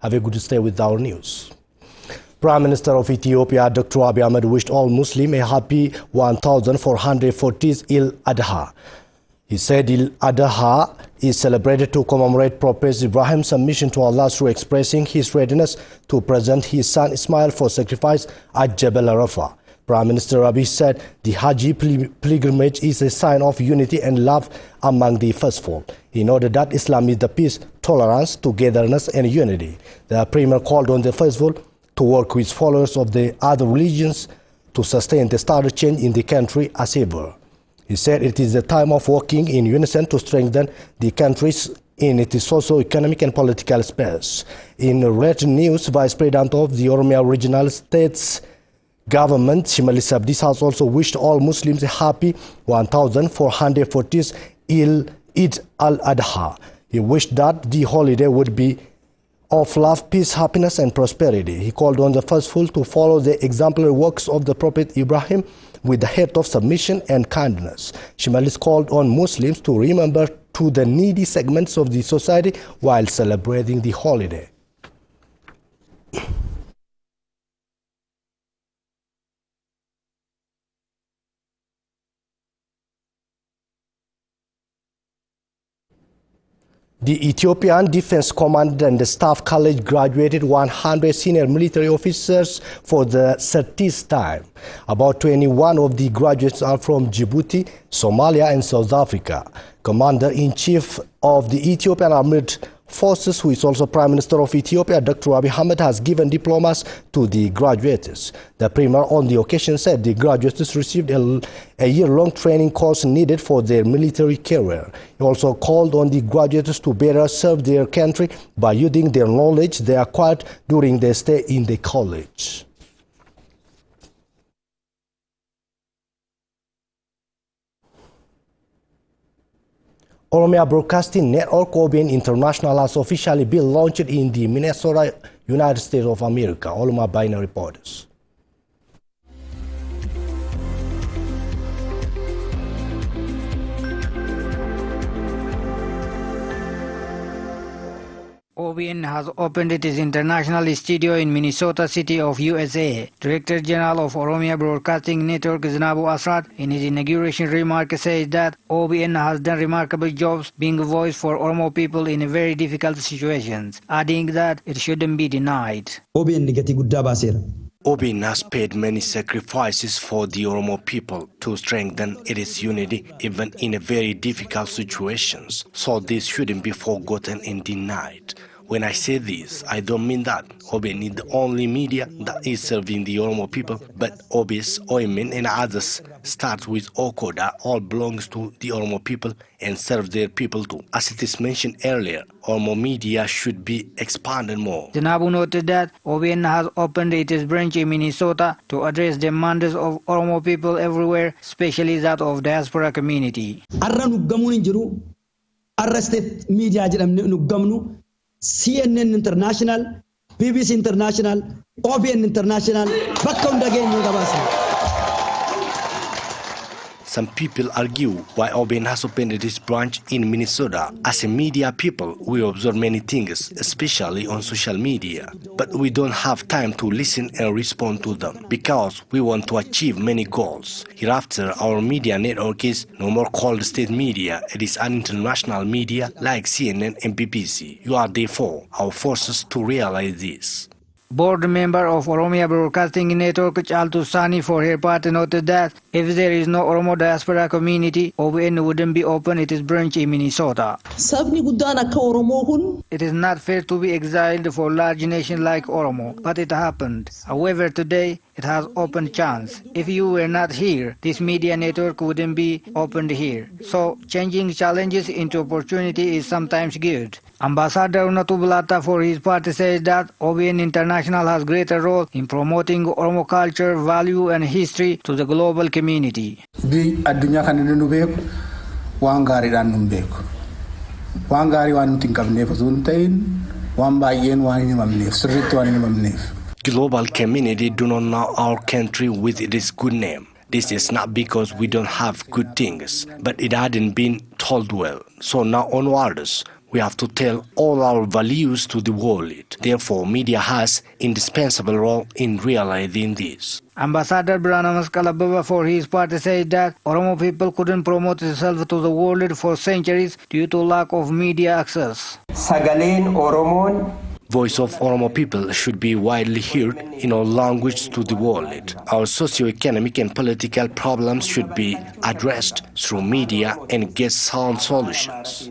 Have a good stay with our news. Prime Minister of Ethiopia, Dr. Abiy Ahmed, wished all Muslims a happy 1440th Eid al-Adha. He said Eid al-Adha is celebrated to commemorate Prophet Ibrahim's submission to Allah through expressing his readiness to present his son Ismail for sacrifice at Jabal Arafah. Prime Minister Abiy said the Hajj pilgrimage is a sign of unity and love among the faithful. He noted that Islam is the peace, tolerance, togetherness and unity. The Premier called on the faithful to work with followers of the other religions to sustain the status change in the country as ever. He said it is a time of working in unison to strengthen the countries in its socio-economic and political space. In related news, Vice President of the Oromia Regional States Government, Shimallis Abdis, has also wished all Muslims a happy 1440th Eid al-Adha. He wished that the holiday would be of love, peace, happiness and prosperity. He called on the faithful to follow the exemplary works of the Prophet Ibrahim with the heart of submission and kindness. Shimallis called on Muslims to remember to the needy segments of the society while celebrating the holiday. The Ethiopian Defense Command and the Staff College graduated 100 senior military officers for the 30th time. About 21 of the graduates are from Djibouti, Somalia and South Africa. Commander-in-Chief of the Ethiopian Armed Forces, who is also Prime Minister of Ethiopia, Dr. Abiy Ahmed, has given diplomas to the graduates. The Premier on the occasion said the graduates received a year-long training course needed for their military career. He also called on the graduates to better serve their country by using their knowledge they acquired during their stay in the college. Oromia Broadcasting Network, OBN International, has officially been launched in the Minnesota, United States of America. Oluma Bina reports. OBN has opened its international studio in Minnesota City of USA. Director General of Oromia Broadcasting Network, Zinabu Asrat, in his inauguration remark says that OBN has done remarkable jobs being a voice for Oromo people in very difficult situations, adding that it shouldn't be denied. OBN has paid many sacrifices for the Oromo people to strengthen its unity even in very difficult situations, so this shouldn't be forgotten and denied. When I say this, I don't mean that OBN is the only media that is serving the Oromo people, but OBS, OMN and others start with Okoda all belongs to the Oromo people and serve their people too. As it is mentioned earlier, Oromo media should be expanded more. Zinabu noted that OBN has opened its branch in Minnesota to address demands of Oromo people everywhere, especially that of diaspora community. CNN International, BBC International, OBN International, Some people argue why OBN has opened its branch in Minnesota. As a media people, we observe many things, especially on social media. But we don't have time to listen and respond to them because we want to achieve many goals. Hereafter, our media network is no more called state media. It is an international media like CNN and BBC. You are therefore our forces to realize this. Board member of Oromia Broadcasting Network, Chaltu Sani, for her part, noted that if there is no Oromo diaspora community, OBN wouldn't be open its branch in Minnesota. It is not fair to be exiled for a large nation like Oromo, but it happened. However, today, it has open chance. If you were not here, this media network wouldn't be opened here. So, changing challenges into opportunity is sometimes good. Ambassador Unatu Bulata, for his part, says that OBN International has greater role in promoting Oromo culture, value and history to the global community. Global community do not know our country with its good name. This is not because we don't have good things, but it hadn't been told well. So now onwards, We have to tell all our values to the world. Therefore, media has indispensable role in realizing this. Ambassador Birhanu Masqal Abbaba for his part said that Oromo people couldn't promote itself to the world for centuries due to lack of media access. Sagaleen Oromoon. Voice of Oromo people should be widely heard in all languages to the world. Our socio-economic and political problems should be addressed through media and get sound solutions.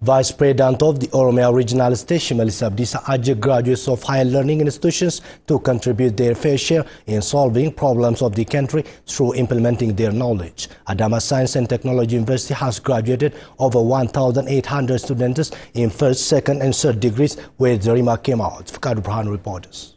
Vice President of the Oromia Regional State, Shimallis Abdiisa, urged graduates of higher learning institutions to contribute their fair share in solving problems of the country through implementing their knowledge. Adama Science and Technology University has graduated over 1,800 students in first, second and third degrees, where Zarima came out. Fikadu Birhanu reports.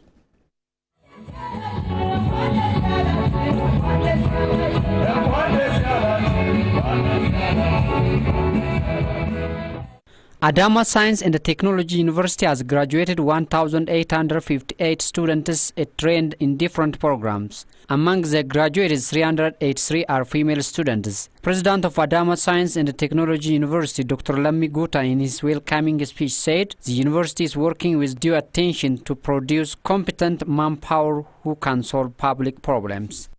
Adama Science and Technology University has graduated 1,858 students trained in different programs. Among the graduates, 383 are female students. President of Adama Science and Technology University, Dr. Lammi Guta, in his welcoming speech said the university is working with due attention to produce competent manpower who can solve public problems.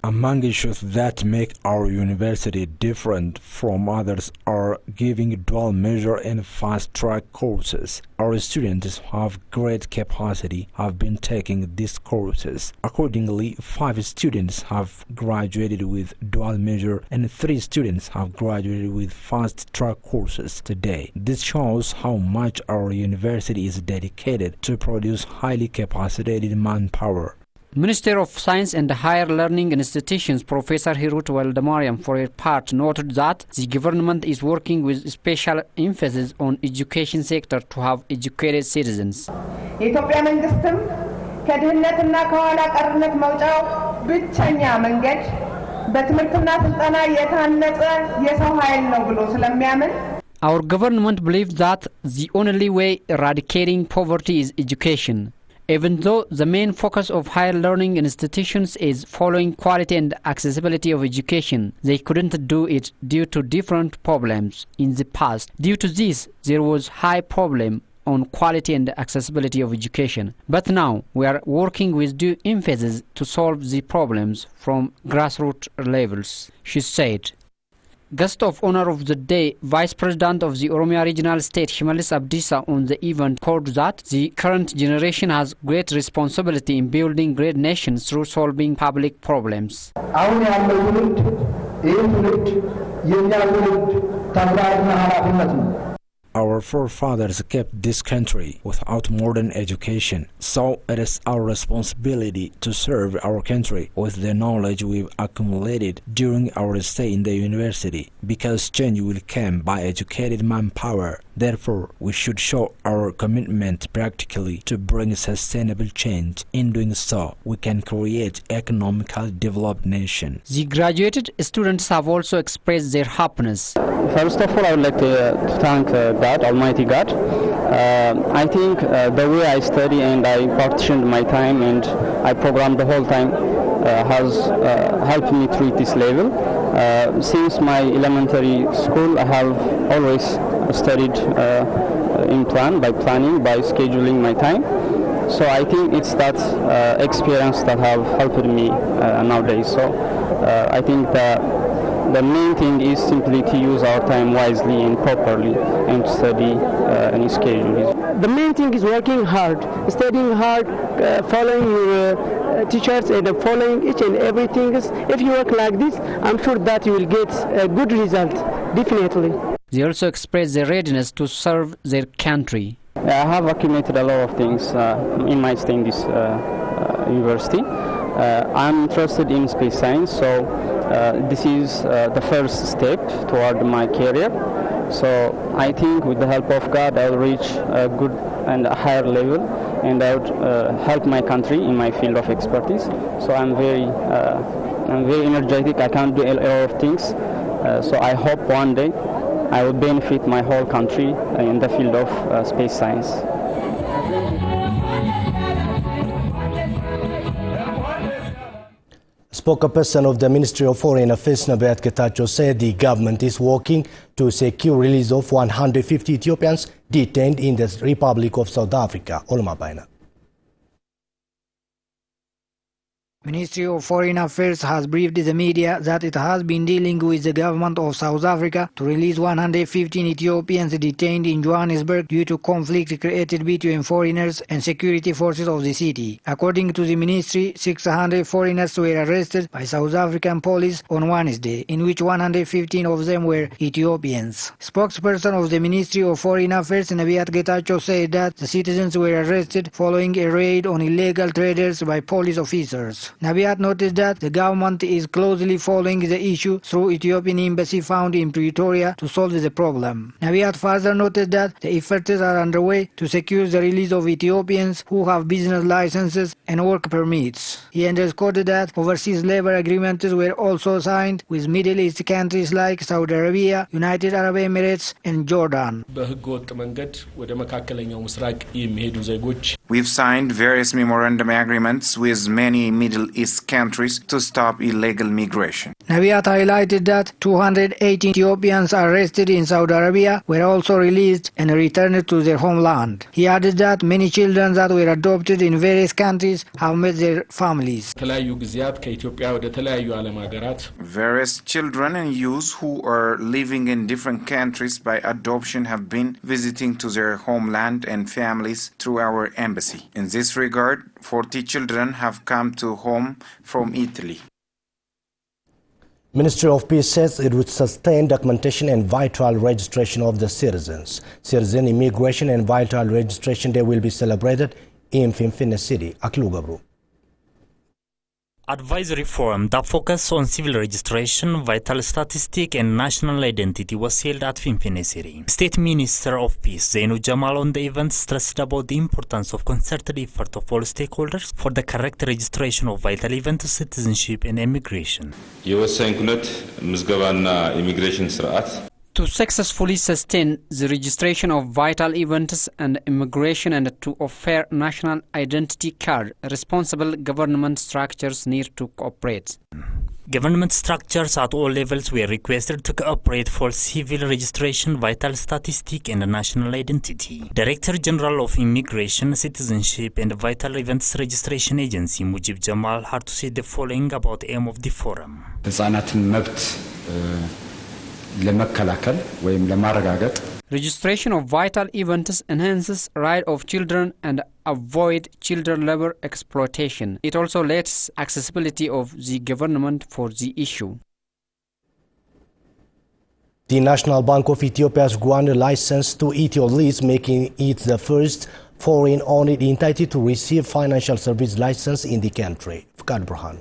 Among issues that make our university different from others are giving dual measure and fast-track courses. Our students who have great capacity have been taking these courses. Accordingly, 5 students have graduated with dual measure and 3 students have graduated with fast-track courses today. This shows how much our university is dedicated to produce highly capacitated manpower. Minister of Science and Higher Learning Institutions, Professor Hirut Waldemariam, for her part, noted that the government is working with special emphasis on education sector to have educated citizens. የኢትዮጵያ መንግስትም ከድህነትና ከኋላ ቀርነት መውጫው ብቸኛ መንገድ በትምህርትና ስልጠና የታነጸ የሰው ኃይል ነው ብሎ ስለሚያምን Our government believes that the only way eradicating poverty is education. Even though the main focus of higher learning institutions is following quality and accessibility of education, they couldn't do it due to different problems in the past. Due to this, there was high problem on quality and accessibility of education. But now we are working with due emphasis to solve the problems from grassroots levels, she said. Guest of honor of the day, Vice President of the Oromia Regional State, Shimallis Abdiisa, on the event called that the current generation has great responsibility in building great nations through solving public problems. Our forefathers kept this country without modern education, so it is our responsibility to serve our country with the knowledge we've accumulated during our stay in the university, because change will come by educated manpower. Therefore, we should show our commitment practically to bring sustainable change. In doing so, we can create economically developed nation. The graduated students have also expressed their happiness. First of all, I would like to thank God, Almighty God. I think the way I study and I partitioned my time and I programmed the whole time has helped me to reach this level. Since my elementary school, I have always studied in plan, by planning, by scheduling my time. So I think it's that experience that have helped me nowadays. So I think that the main thing is simply to use our time wisely and properly and study any schedule. The main thing is working hard, studying hard, following your teachers and following each and everything. If you work like this, I'm sure that you will get a good result, definitely. They also express their readiness to serve their country. I have accumulated a lot of things in my stay in this university. I'm interested in space science, so this is the first step toward my career. So I think with the help of God, I will reach a good and a higher level, and I would help my country in my field of expertise. So I'm very energetic. I can't do a lot of things. So I hope one day I will benefit my whole country in the field of space science. Spokesperson of the Ministry of Foreign Affairs, Nebiat Getachew, said the government is working to secure release of 150 Ethiopians detained in the Republic of South Africa. Olma Baina. Ministry of Foreign Affairs has briefed the media that it has been dealing with the government of South Africa to release 115 Ethiopians detained in Johannesburg due to conflict created between foreigners and security forces of the city. According to the ministry, 600 foreigners were arrested by South African police on Wednesday, in which 115 of them were Ethiopians. Spokesperson of the Ministry of Foreign Affairs, Nebiat Getachew, said that the citizens were arrested following a raid on illegal traders by police officers. Nebiat noted that the government is closely following the issue through Ethiopian embassy found in Pretoria to solve the problem. Nebiat further noted that the efforts are underway to secure the release of Ethiopians who have business licenses and work permits. He underscored that overseas labor agreements were also signed with Middle East countries like Saudi Arabia, United Arab Emirates and Jordan. We've signed various memorandum agreements with many Middle East countries to stop illegal migration. Nebiat highlighted that 218 Ethiopians arrested in Saudi Arabia were also released and returned to their homeland. He added that many children that were adopted in various countries have met their families. Various children and youths who are living in different countries by adoption have been visiting to their homeland and families through our embassy. In this regard, 40 children have come to home from Italy. Ministry of Peace says it would sustain documentation and vital registration of the citizens. Citizen Immigration and Vital Registration Day will be celebrated in Finfinne City, Aklugabru. Advisory forum that focused on civil registration, vital statistic and national identity was held at Finfinne City. State Minister of Peace Zainu Jamal on the event stressed about the importance of concerted effort of all stakeholders for the correct registration of vital events, citizenship and immigration. To successfully sustain the registration of vital events and immigration and to offer national identity card, responsible government structures need to cooperate. Government structures at all levels were requested to cooperate for civil registration, vital statistic and national identity. Director General of Immigration, Citizenship and Vital Events Registration Agency, Mujib Jamal, had to say the following about the aim of the forum. Registration of vital events enhances rights of children and avoid child labor exploitation. It also lets accessibility of the government for the issue. The National Bank of Ethiopia has granted license to Ethiolease, making it the first foreign-owned entity to receive financial service license in the country. Fukad Burhan.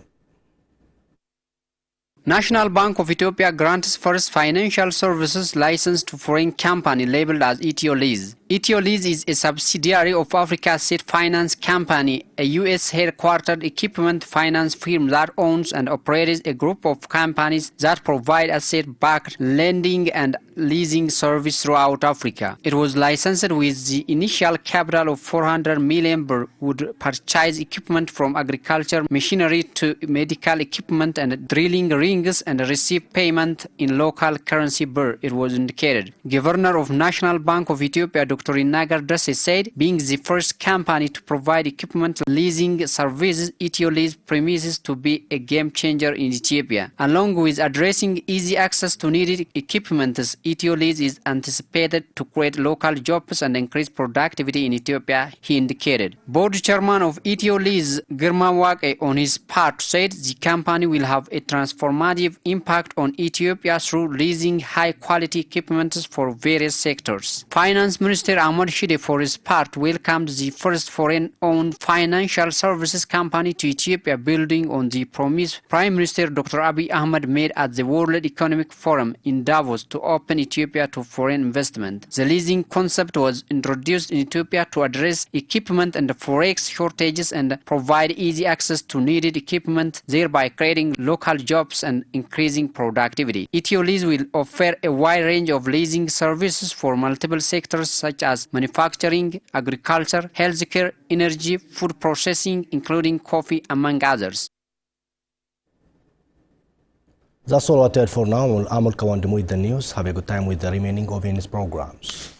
National Bank of Ethiopia grants first financial services license to foreign company labeled as Ethiolease. Ethiolease is a subsidiary of Africa State Finance Company, a U.S. headquartered equipment finance firm that owns and operates a group of companies that provide asset-backed lending and leasing service throughout Africa. It was licensed with the initial capital of 400 million birr, would purchase equipment from agriculture machinery to medical equipment and drilling rings and receive payment in local currency birr, it was indicated. Governor of National Bank of Ethiopia, Dr. Inagar Dase said, being the first company to provide equipment leasing services, Ethiolease promises to be a game changer in Ethiopia. Along with addressing easy access to needed equipment, Ethiolease is anticipated to create local jobs and increase productivity in Ethiopia, he indicated. Board chairman of Ethiolease, Girma Waqe, on his part said the company will have a transformative impact on Ethiopia through leasing high-quality equipment for various sectors. Finance Minister Ahmad Shide, for his part, welcomed the first foreign-owned financial services company to Ethiopia, building on the promise Prime Minister Dr. Abiy Ahmed made at the World Economic Forum in Davos to open Ethiopia to foreign investment. The leasing concept was introduced in Ethiopia to address equipment and forex shortages and provide easy access to needed equipment, thereby creating local jobs and increasing productivity. Ethiolease will offer a wide range of leasing services for multiple sectors such such as manufacturing, agriculture, healthcare, energy, food processing, including coffee, among others. That's all I had for now. I'm Kawandimu with the news. Have a good time with the remaining of his programs.